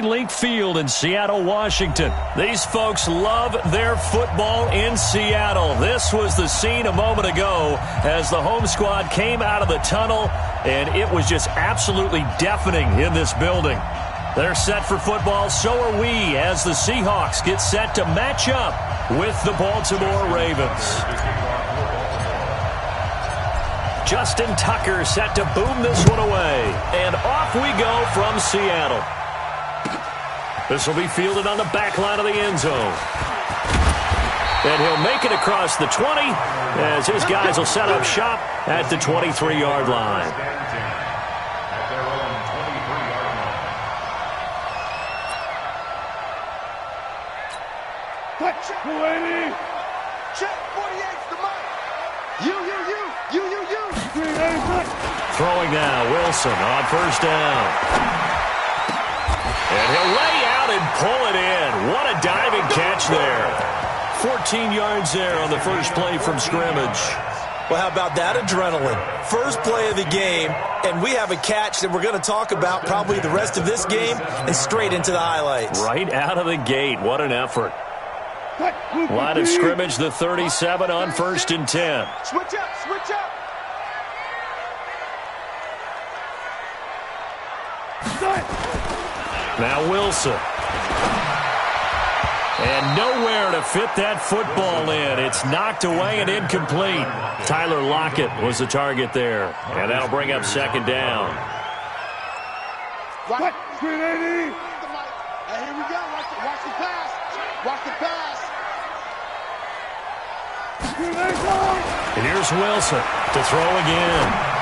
CenturyLink Field in Seattle, Washington. These folks love their football in Seattle. This was the scene a moment ago as the home squad came out of the tunnel, and it was just absolutely deafening in this building. They're set for football, so are we, as the Seahawks get set to match up with the Baltimore Ravens. Justin Tucker set to boom this one away. And off we go from Seattle. This will be fielded on the back line of the end zone. And he'll make it across the 20 as his guys will set up shop at the 23-yard line. Check 48. Check 48's the mic. You. Throwing now, Wilson on first down. And he'll lay out and pull it in. What a diving catch there. 14 yards there on the first play from scrimmage. Well, how about that adrenaline? First play of the game, and we have a catch that we're going to talk about probably the rest of this game and straight into the highlights. Right out of the gate. What an effort. Line of scrimmage, the 37 on first and 10. Switch up. Now Wilson. And nowhere to fit that football in. It's knocked away and incomplete. Tyler Lockett was the target there. And that'll bring up second down. What? 380. And here we go. Watch the pass. Watch the pass. And here's Wilson to throw again.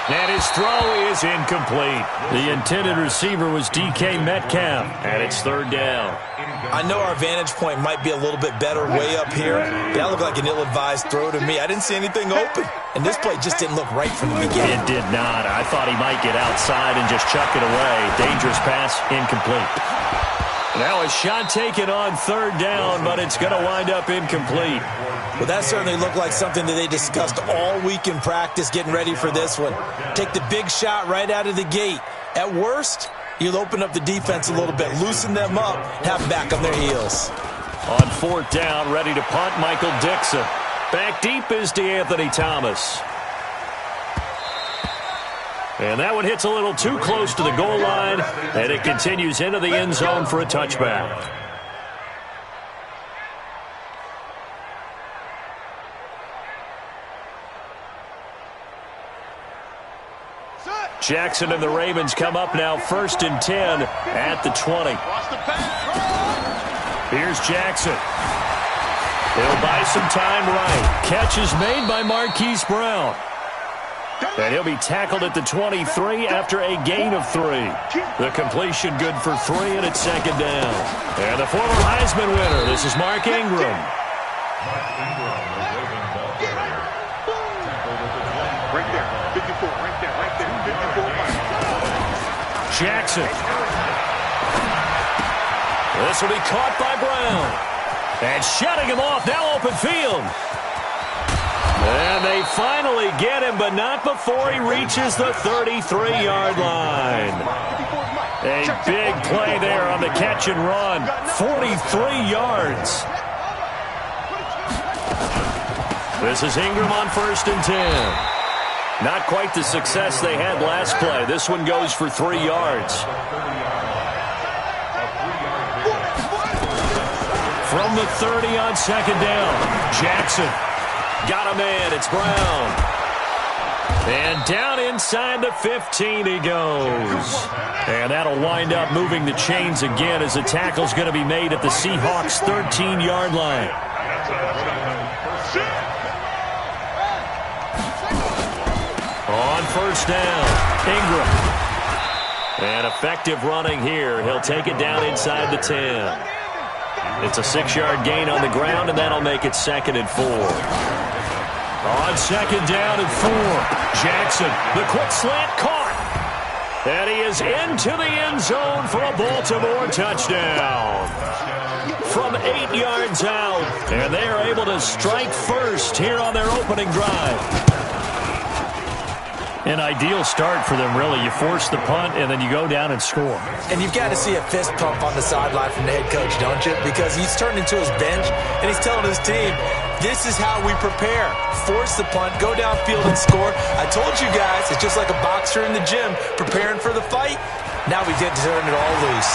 And his throw is incomplete. The intended receiver was DK Metcalf, and it's third down. I know our vantage point might be a little bit better way up here, but that looked like an ill-advised throw to me. I didn't see anything open, and this play just didn't look right from the beginning. It did not. I thought he might get outside and just chuck it away. Dangerous pass, incomplete. Now a shot taken on third down, but it's going to wind up incomplete. Well, that certainly looked like something that they discussed all week in practice getting ready for this one. Take the big shot right out of the gate. At worst, you'll open up the defense a little bit, loosen them up, have them back on their heels. On fourth down, ready to punt, Michael Dixon. Back deep is DeAnthony Thomas. And that one hits a little too close to the goal line, and it continues into the end zone for a touchback. Jackson and the Ravens come up now first and 10 at the 20. Here's Jackson. He'll buy some time right. Catch is made by Marquise Brown. And he'll be tackled at the 23 after a gain of 3. The completion good for 3, and it's second down. And the former Heisman winner, this is Mark Ingram. Right there, 54, right there, 54. Jackson. This will be caught by Brown. And shutting him off, now open field. And they finally get him, but not before he reaches the 33-yard line. A big play there on the catch and run. 43 yards. This is Ingram on first and 10. Not quite the success they had last play. This one goes for 3 yards. From the 30 on second down, Jackson. Got a man, it's Brown. And down inside the 15 he goes. And that'll wind up moving the chains again as the tackle's going to be made at the Seahawks' 13-yard line. On first down, Ingram. And effective running here. He'll take it down inside the 10. It's a 6-yard gain on the ground, and that'll make it second and 4. On second down and 4, Jackson, the quick slant caught. And he is into the end zone for a Baltimore touchdown. From 8 yards out, and they are able to strike first here on their opening drive. An ideal start for them, really. You force the punt, and then you go down and score. And you've got to see a fist pump on the sideline from the head coach, don't you? Because he's turned into his bench, and he's telling his team, this is how we prepare. Force the punt, go downfield and score. I told you guys, it's just like a boxer in the gym preparing for the fight. Now we get to turn it all loose.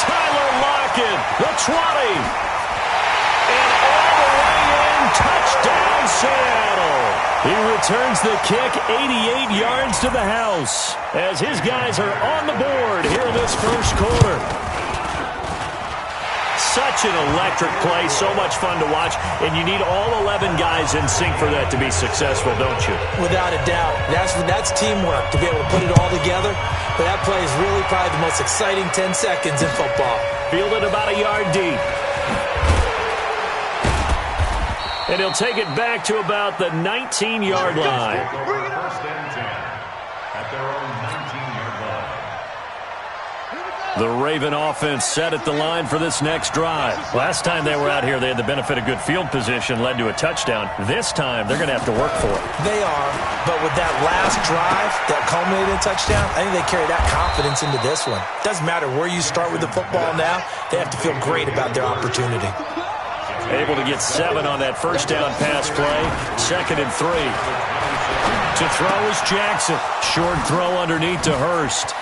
Tyler Lockett, the 20. And all the way in, touchdown Seattle. He returns the kick 88 yards to the house as his guys are on the board here in this first quarter. Such an electric play, so much fun to watch, and you need all 11 guys in sync for that to be successful, don't you? Without a doubt. That's teamwork, to be able to put it all together. But that play is really probably the most exciting 10 seconds in football. Fielded about a yard deep. And he'll take it back to about the 19-yard line. First and 10 at their own 19-yard line. The Raven offense set at the line for this next drive. Last time they were out here, they had the benefit of good field position, led to a touchdown. This time, they're going to have to work for it. They are, but with that last drive that culminated in a touchdown, I think they carry that confidence into this one. Doesn't matter where you start with the football now, they have to feel great about their opportunity. Able to get 7 on that first down pass play. 2nd and 3. To throw is Jackson. Short throw underneath to Hurst.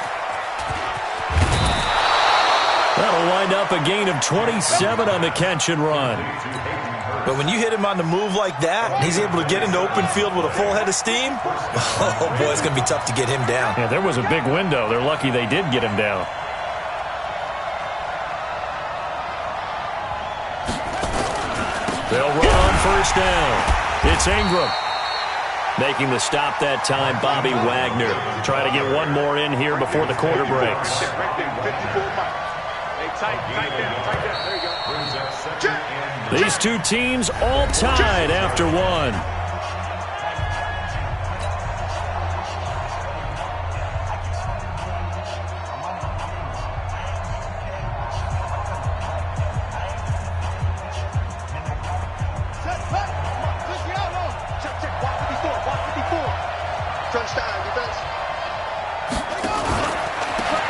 That'll wind up a gain of 27 on the catch and run. But when you hit him on the move like that, he's able to get into open field with a full head of steam. Oh, boy, it's going to be tough to get him down. Yeah, there was a big window. They're lucky they did get him down. They'll run on first down. It's Ingram. Making the stop that time, Bobby Wagner. Trying to get one more in here before the quarter breaks. These two teams all tied after one.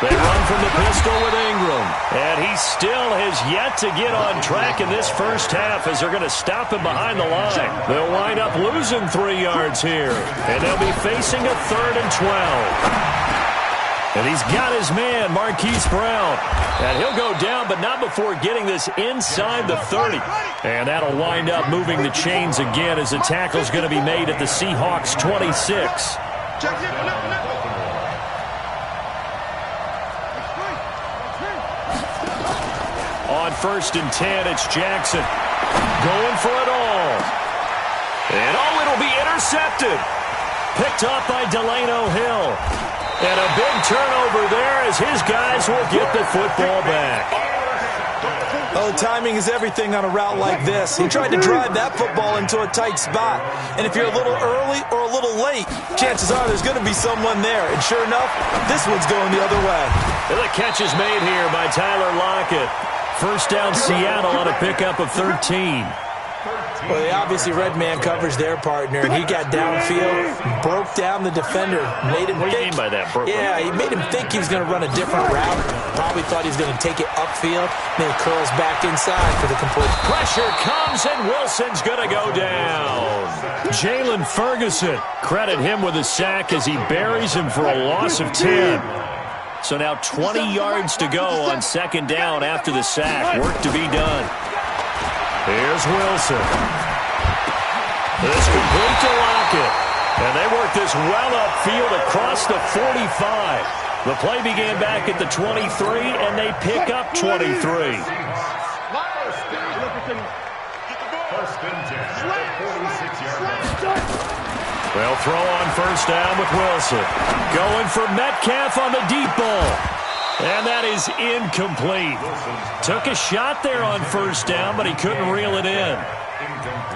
They run from the pistol with Ingram. And he still has yet to get on track in this first half as they're going to stop him behind the line. They'll wind up losing 3 yards here. And they'll be facing a 3rd and 12. And he's got his man, Marquise Brown. And he'll go down, but not before getting this inside the 30. And that'll wind up moving the chains again as the tackle's going to be made at the Seahawks 26. On 1st and 10, it's Jackson. Going for it all. And it'll be intercepted. Picked up by Delano Hill. And a big turnover there as his guys will get the football back. Oh, timing is everything on a route like this. He tried to drive that football into a tight spot. And if you're a little early or a little late, chances are there's going to be someone there. And sure enough, this one's going the other way. And the catch is made here by Tyler Lockett. First down Seattle on a pickup of 13. Well, they obviously red man coverage their partner, and he got downfield, broke down the defender, made him What do you think. mean by that? Yeah, he made him think he was going to run a different route. Probably thought he was going to take it upfield, then he curls back inside for the complete. Pressure comes, and Wilson's going to go down. Jalen Ferguson, credit him with a sack as he buries him for a loss of 10. So now 20 yards to go on 2nd down after the sack. Work to be done. Here's Wilson. This complete to Lockett. And they work this well upfield across the 45. The play began back at the 23, and they pick up 23. First and 10 at the 46-yard line. They'll throw on first down with Wilson. Going for Metcalf on the deep ball. And that is incomplete. Took a shot there on first down, but he couldn't reel it in.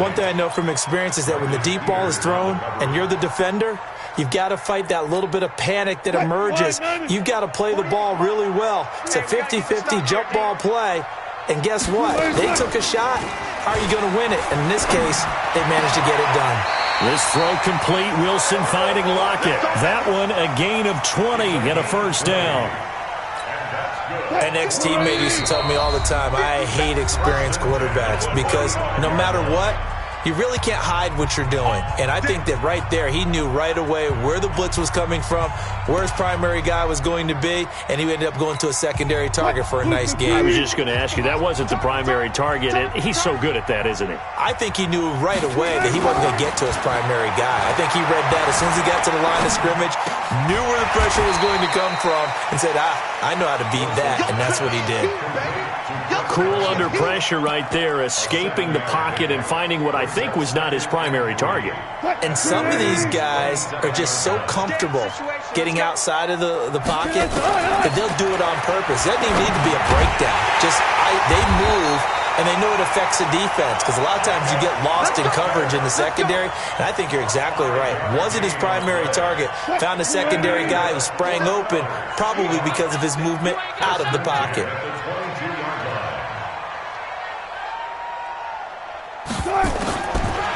One thing I know from experience is that when the deep ball is thrown and you're the defender, you've got to fight that little bit of panic that emerges. You've got to play the ball really well. It's a 50-50 jump ball play. And guess what? They took a shot, how are you going to win it? And in this case, they managed to get it done. This throw complete. Wilson finding Lockett. That one a gain of 20 and a first down. An ex-teammate used to tell me all the time, I hate experienced quarterbacks because no matter what, you really can't hide what you're doing. And I think that right there, he knew right away where the blitz was coming from, where his primary guy was going to be, and he ended up going to a secondary target for a nice game. I was just going to ask you, that wasn't the primary target. He's so good at that, isn't he? I think he knew right away that he wasn't going to get to his primary guy. I think he read that as soon as he got to the line of scrimmage, knew where the pressure was going to come from, and said, I know how to beat that, and that's what he did. Cool under pressure right there, escaping the pocket and finding what I think was not his primary target. And some of these guys are just so comfortable getting outside of the pocket that they'll do it on purpose. It doesn't even need to be a breakdown. They move, and they know it affects the defense because a lot of times you get lost in coverage in the secondary, and I think you're exactly right. Wasn't his primary target. Found a secondary guy who sprang open, probably because of his movement out of the pocket.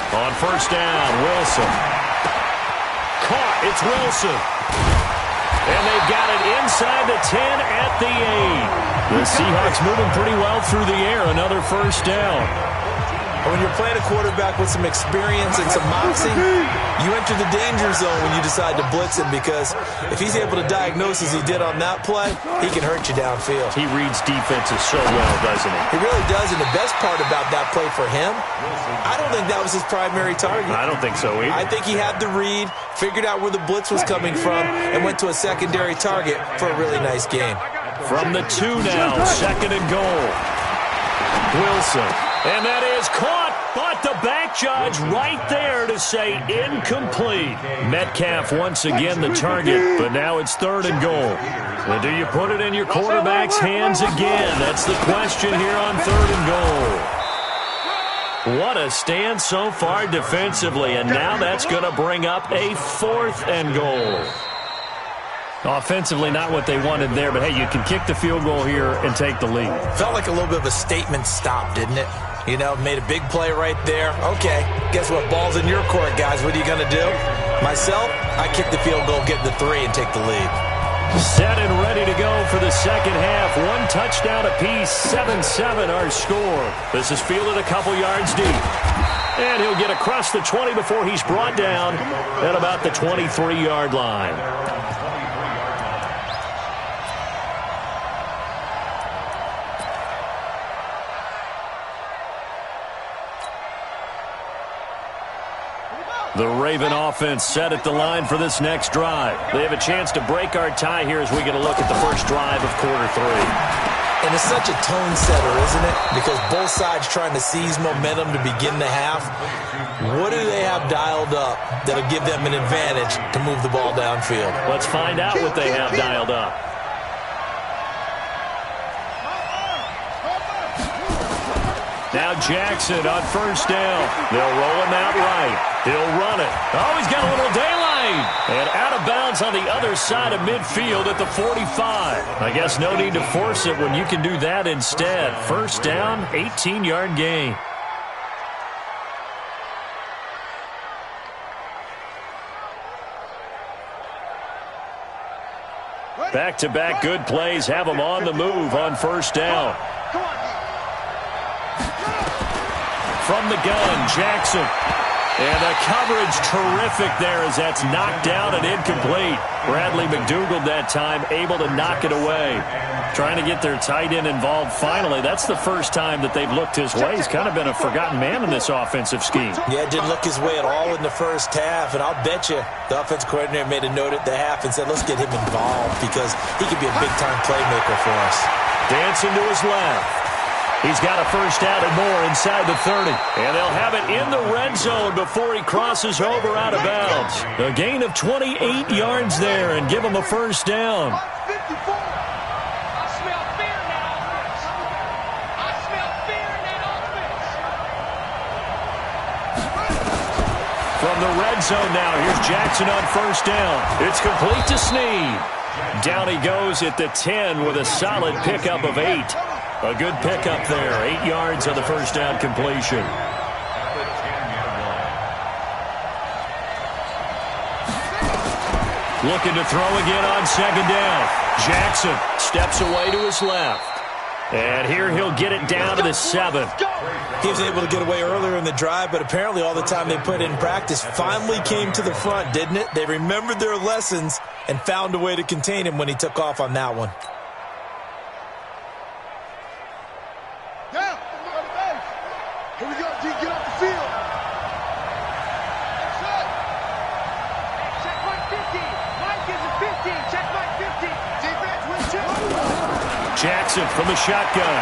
On first down, Wilson. Caught, it's Wilson. And they've got it inside the 10 at the 8. The Seahawks moving pretty well through the air. Another first down. When you're playing a quarterback with some experience and some moxie, you enter the danger zone when you decide to blitz him because if he's able to diagnose as he did on that play, he can hurt you downfield. He reads defenses so well, doesn't he? He really does, and the best part about that play for him, I don't think that was his primary target. I don't think so either. I think he had the read, figured out where the blitz was coming from, and went to a secondary target for a really nice game. From the 2 now, second and goal. Wilson. And that is caught, but the back judge right there to say incomplete. Metcalf once again the target, but now it's third and goal. Well, do you put it in your quarterback's hands again? That's the question here on third and goal. What a stand so far defensively, and now that's going to bring up a fourth and goal. Offensively, not what they wanted there, but hey, you can kick the field goal here and take the lead. Felt like a little bit of a statement stop, didn't it? You know, made a big play right there. Okay, guess what? Ball's in your court, guys. What are you going to do? Myself, I kick the field goal, get the 3, and take the lead. Set and ready to go for the second half. 1 touchdown apiece, 7-7 our score. This is fielded a couple yards deep. And he'll get across the 20 before he's brought down at about the 23-yard line. The Raven offense set at the line for this next drive. They have a chance to break our tie here as we get a look at the first drive of quarter 3. And it's such a tone setter, isn't it? Because both sides trying to seize momentum to begin the half. What do they have dialed up that'll give them an advantage to move the ball downfield? Let's find out what they have dialed up. Now Jackson on first down. They'll roll him out right. He'll run it. Oh, he's got a little daylight. And out of bounds on the other side of midfield at the 45. I guess no need to force it when you can do that instead. First down, 18-yard gain. Back-to-back good plays have them on the move on first down. From the gun, Jackson. And the coverage terrific there as that's knocked down and incomplete. Bradley McDougald that time able to knock it away. Trying to get their tight end involved finally. That's the first time that they've looked his way. He's kind of been a forgotten man in this offensive scheme. Yeah, it didn't look his way at all in the first half. And I'll bet you the offensive coordinator made a note at the half and said, let's get him involved because he could be a big-time playmaker for us. Dancing to his left. He's got a first down and more inside the 30. And they'll have it in the red zone before he crosses over out of bounds. A gain of 28 yards there and give him a first down. From the red zone now, here's Jackson on first down. It's complete to Snead. Down he goes at the 10 with a solid pickup of 8. A good pickup there. 8 yards on the first down completion. Looking to throw again on second down. Jackson steps away to his left. And here he'll get it down to the 7. He was able to get away earlier in the drive, but apparently all the time they put in practice finally came to the front, didn't it? They remembered their lessons and found a way to contain him when he took off on that one. Here we go, D, get off the field. Check Mike 50. Mike is a 50. Check Mike 50. Defense with two. Jackson from the shotgun.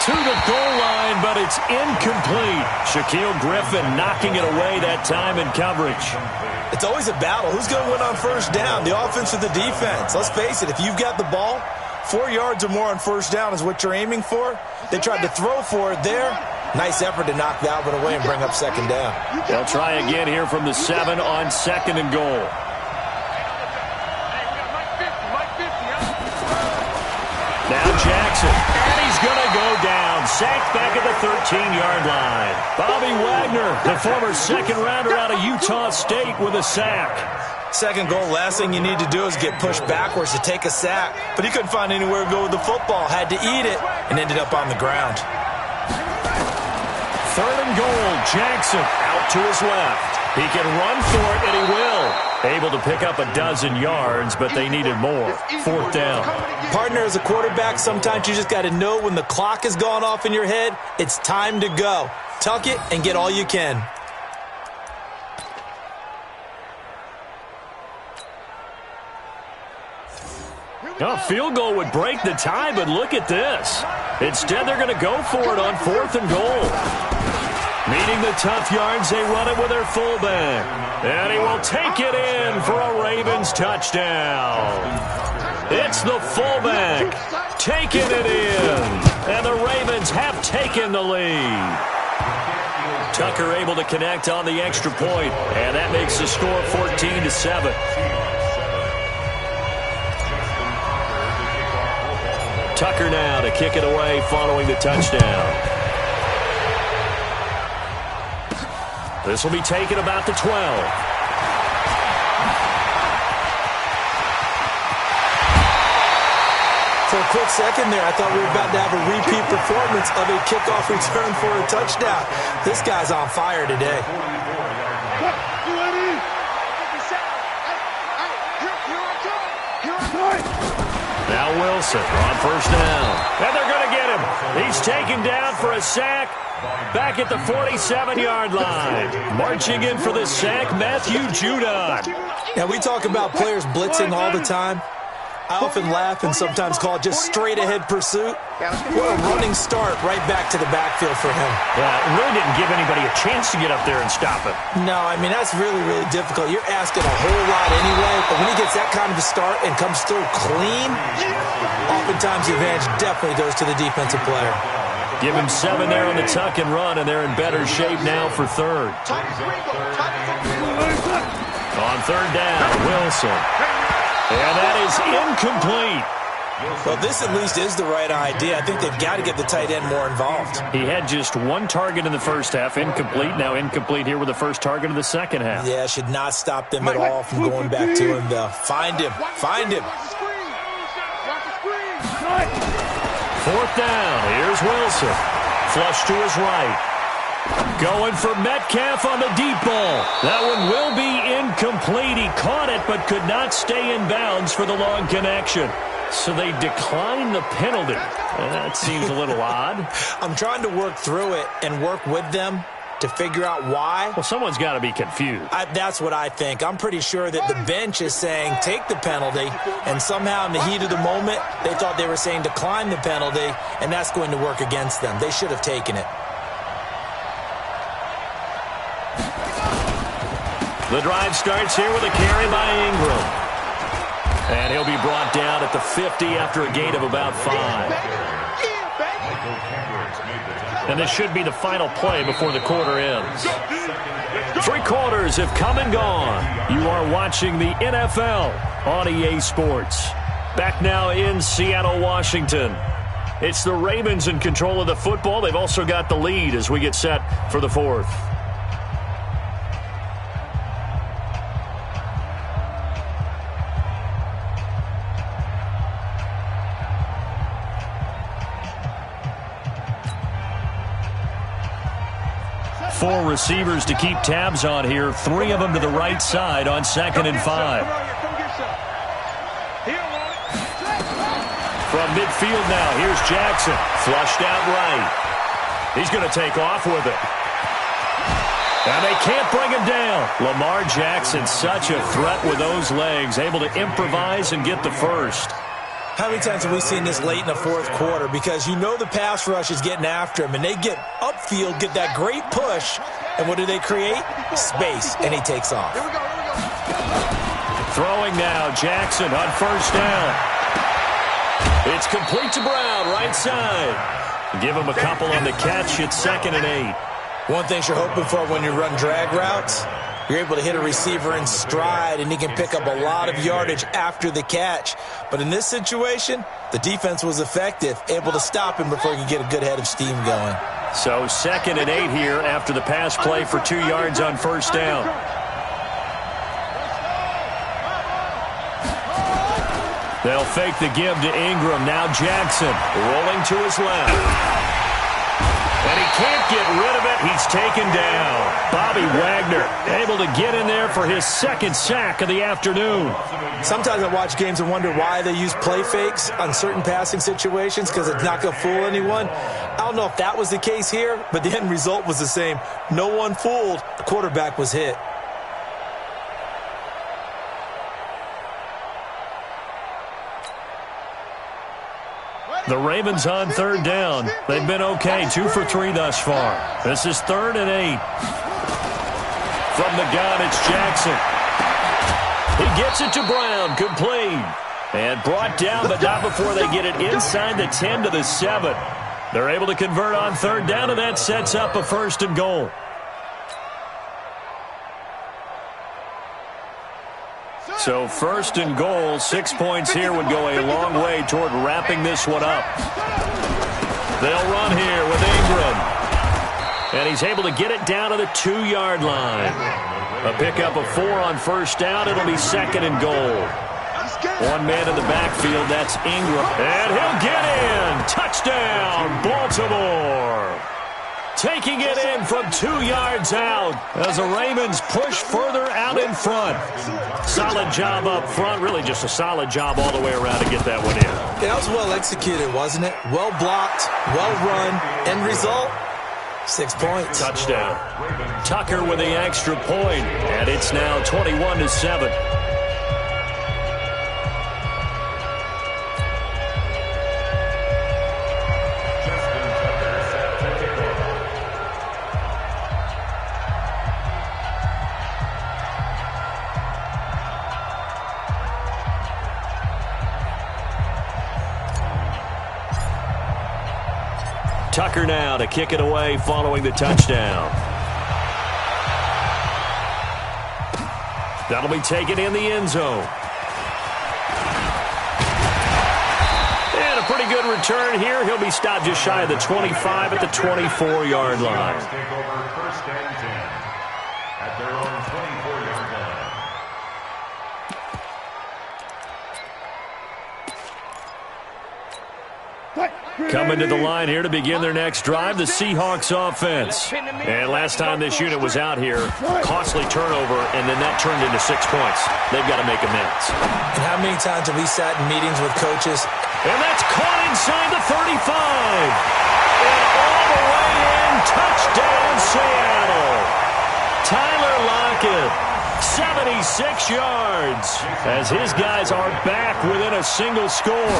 To the goal line, but it's incomplete. Shaquille Griffin knocking it away that time in coverage. It's always a battle. Who's going to win on first down, the offense or the defense? Let's face it, if you've got the ball, 4 yards or more on first down is what you're aiming for. They tried to throw for it there. Nice effort to knock that one away and bring up second down. They'll try again here from the 7 on second and goal. Now Jackson, and he's going to go down. Sacked back at the 13-yard line. Bobby Wagner, the former second-rounder out of Utah State with a sack. Second goal, last thing you need to do is get pushed backwards to take a sack. But he couldn't find anywhere to go with the football. Had to eat it and ended up on the ground. Third and goal, Jackson out to his left. He can run for it, and he will. Able to pick up a dozen yards, but they needed more. Fourth down. Partner, as a quarterback, sometimes you just got to know when the clock has gone off in your head, it's time to go. Tuck it and get all you can. A field goal would break the tie, but look at this. Instead, they're going to go for it on fourth and goal. Meeting the tough yards, they run it with their fullback. And he will take it in for a Ravens touchdown. It's the fullback taking it in. And the Ravens have taken the lead. Tucker able to connect on the extra point, and that makes the score 14-7. Tucker now to kick it away following the touchdown. This will be taken about the 12. For a quick second there, I thought we were about to have a repeat performance of a kickoff return for a touchdown. This guy's on fire today. Now Wilson on first down. And they're going to get him. He's taken down for a sack back at the 47-yard line. Marching in for the sack, Matthew Judon. Now, we talk about players blitzing all the time. I often laugh and sometimes call it just straight-ahead pursuit. What a running start right back to the backfield for him. Yeah, it really didn't give anybody a chance to get up there and stop it. No, I mean, that's really, really difficult. You're asking a whole lot anyway, but when he gets that kind of a start and comes through clean, oftentimes the advantage definitely goes to the defensive player. Give him 7 there on the tuck and run, and they're in better shape now for third. On third down, Wilson. And that is incomplete. Well, this at least is the right idea. I think they've got to get the tight end more involved. He had just 1 target in the first half, incomplete. Now incomplete here with the first target of the second half. Yeah, should not stop them at all from going back to him, though. Find him. Find him. Fourth down. Here's Wilson. Flush to his right. Going for Metcalf on the deep ball. That one will be incomplete. He caught it but could not stay in bounds for the long connection. So they decline the penalty. That seems a little odd. I'm trying to work through it and work with them to figure out why. Well, someone's got to be confused. That's what I think. I'm pretty sure that the bench is saying take the penalty, and somehow in the heat of the moment, they thought they were saying decline the penalty, and that's going to work against them. They should have taken it. The drive starts here with a carry by Ingram. And he'll be brought down at the 50 after a gain of about 5. And this should be the final play before the quarter ends. 3 quarters have come and gone. You are watching the NFL on EA Sports. Back now in Seattle, Washington. It's the Ravens in control of the football. They've also got the lead as we get set for the fourth. Four receivers to keep tabs on here. Three of them to the right side on 2nd and 5. From midfield now, here's Jackson. Flushed out right. He's going to take off with it. And they can't bring him down. Lamar Jackson, such a threat with those legs, able to improvise and get the first. How many times have we seen this late in the fourth quarter? Because you know the pass rush is getting after him, and they get upfield, get that great push, and what do they create? Space, and he takes off. Throwing now, Jackson on 1st down. It's complete to Brown, right side. Give him a couple on the catch. It's 2nd and 8. One thing you're hoping for when you run drag routes, you're able to hit a receiver in stride, and he can pick up a lot of yardage after the catch. But in this situation, the defense was effective, able to stop him before he could get a good head of steam going. So 2nd and 8 here after the pass play for 2 yards on 1st down. They'll fake the give to Ingram. Now Jackson rolling to his left. And he can't get rid of it. He's taken down. Bobby Wagner able to get in there for his 2nd sack of the afternoon. Sometimes I watch games and wonder why they use play fakes on certain passing situations, because it's not going to fool anyone. I don't know if that was the case here, but the end result was the same. No one fooled. The quarterback was hit. The Ravens on 3rd down. They've been okay, 2 for 3 thus far. This is 3rd and 8. From the gun, it's Jackson. He gets it to Brown, complete. And brought down, but not before they get it inside the 10 to the 7. They're able to convert on 3rd down, and that sets up a 1st and goal. So 1st and goal, 6 points here would go a long way toward wrapping this one up. They'll run here with Ingram. And he's able to get it down to the 2-yard line. A pickup of 4 on 1st down. It'll be 2nd and goal. One man in the backfield, that's Ingram. And he'll get in. Touchdown, Baltimore. Taking it in from 2 yards out as the Ravens push further out in front. Solid job up front. Really just a solid job all the way around to get that one in. That was well executed, wasn't it? Well blocked, well run. End result, 6 points. Touchdown. Tucker with the extra point, and it's now 21-7. Tucker now to kick it away following the touchdown. That'll be taken in the end zone. And a pretty good return here. He'll be stopped just shy of the 25 at the 24-yard line. Take over 1st and 10 at their own 24-yard line. Coming to the line here to begin their next drive, the Seahawks offense. And last time this unit was out here, costly turnover, and then that turned into 6 points. They've got to make amends. And how many times have we sat in meetings with coaches? And that's caught inside the 35. And all the way in, touchdown Seattle. Tyler Lockett, 76 yards, as his guys are back within a single score.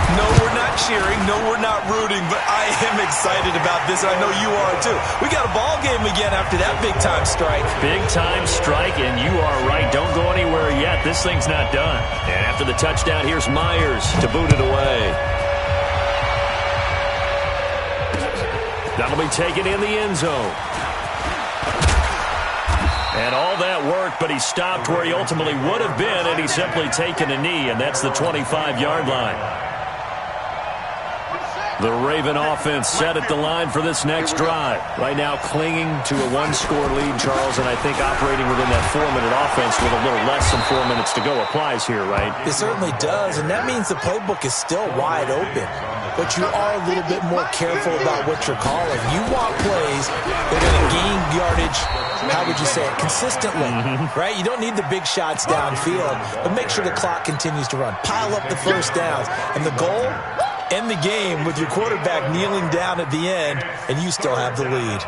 No, we're not cheering. No, we're not rooting, but I am excited about this, and I know you are too. We got a ball game again after that big-time strike. Big-time strike, and you are right. Don't go anywhere yet. This thing's not done. And after the touchdown, here's Myers to boot it away. That'll be taken in the end zone. And all that work, but he stopped where he ultimately would have been, and he's simply taken a knee, and that's the 25-yard line. The Raven offense set at the line for this next drive. Right now clinging to a one-score lead, Charles, and I think operating within that 4-minute offense with a little less than 4 minutes to go applies here, right? It certainly does, and that means the playbook is still wide open. But you are a little bit more careful about what you're calling. You want plays that are going to gain yardage, how would you say it, consistently, right? You don't need the big shots downfield, but make sure the clock continues to run. Pile up the first downs, and the goal, end the game with your quarterback kneeling down at the end, and you still have the lead.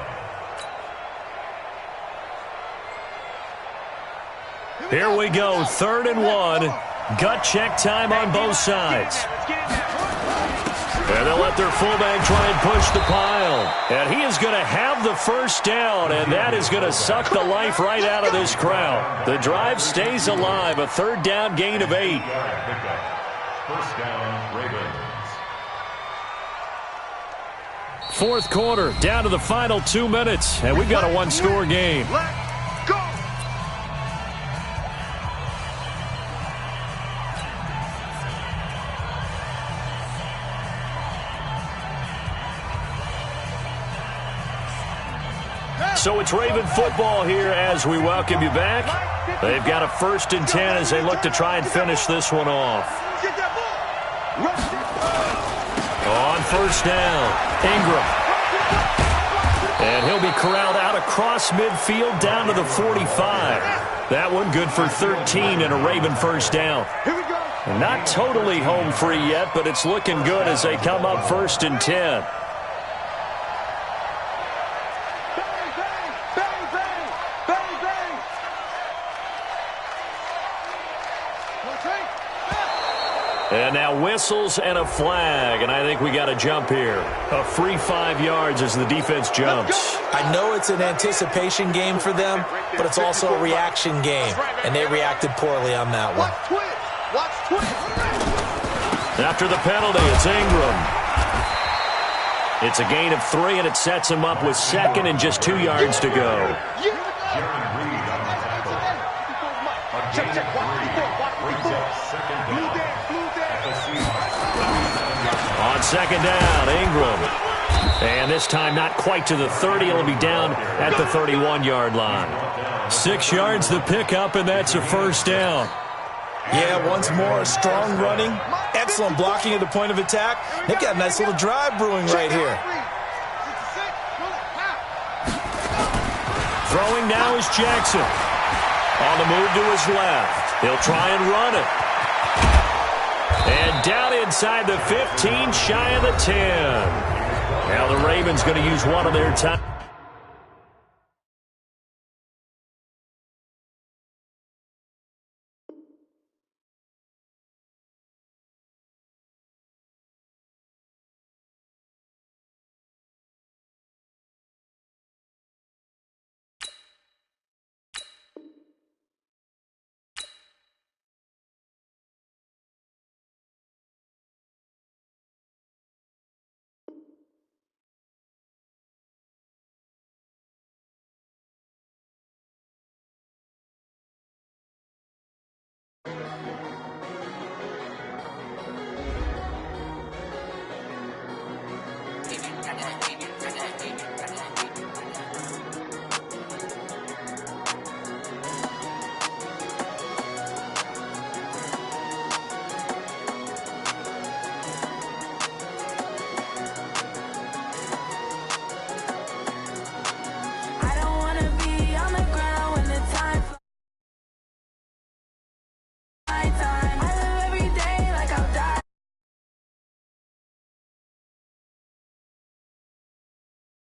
Here we go, 3rd and 1. Gut check time on both sides. And they'll let their fullback try and push the pile. And he is going to have the first down, and that is going to suck the life right out of this crowd. The drive stays alive, a 3rd down gain of 8. First down, Ravens. 4th quarter, down to the final 2 minutes, and we've got a one-score game. Let's go. So it's Raven football here as we welcome you back. They've got a 1st and 10 as they look to try and finish this one off. On 1st down, Ingram. And he'll be corralled out across midfield down to the 45. That one good for 13 and a Raven 1st down. Not totally home free yet, but it's looking good as they come up 1st and 10. And now whistles and a flag, and I think we got a jump here. A free 5 yards as the defense jumps. I know it's an anticipation game for them, but it's also a reaction game, and they reacted poorly on that one. After the penalty, it's Ingram. It's a gain of 3, and it sets him up with 2nd and just 2 yards to go. On 2nd down, Ingram. And this time not quite to the 30. It'll be down at the 31-yard line. 6 yards the pickup, and that's a 1st down. Yeah, once more, strong running, excellent blocking at the point of attack. They've got a nice little drive brewing right here. Throwing now is Jackson. On the move to his left. He'll try and run it. And down inside the 15, shy of the 10. Now the Ravens going to use one of their time.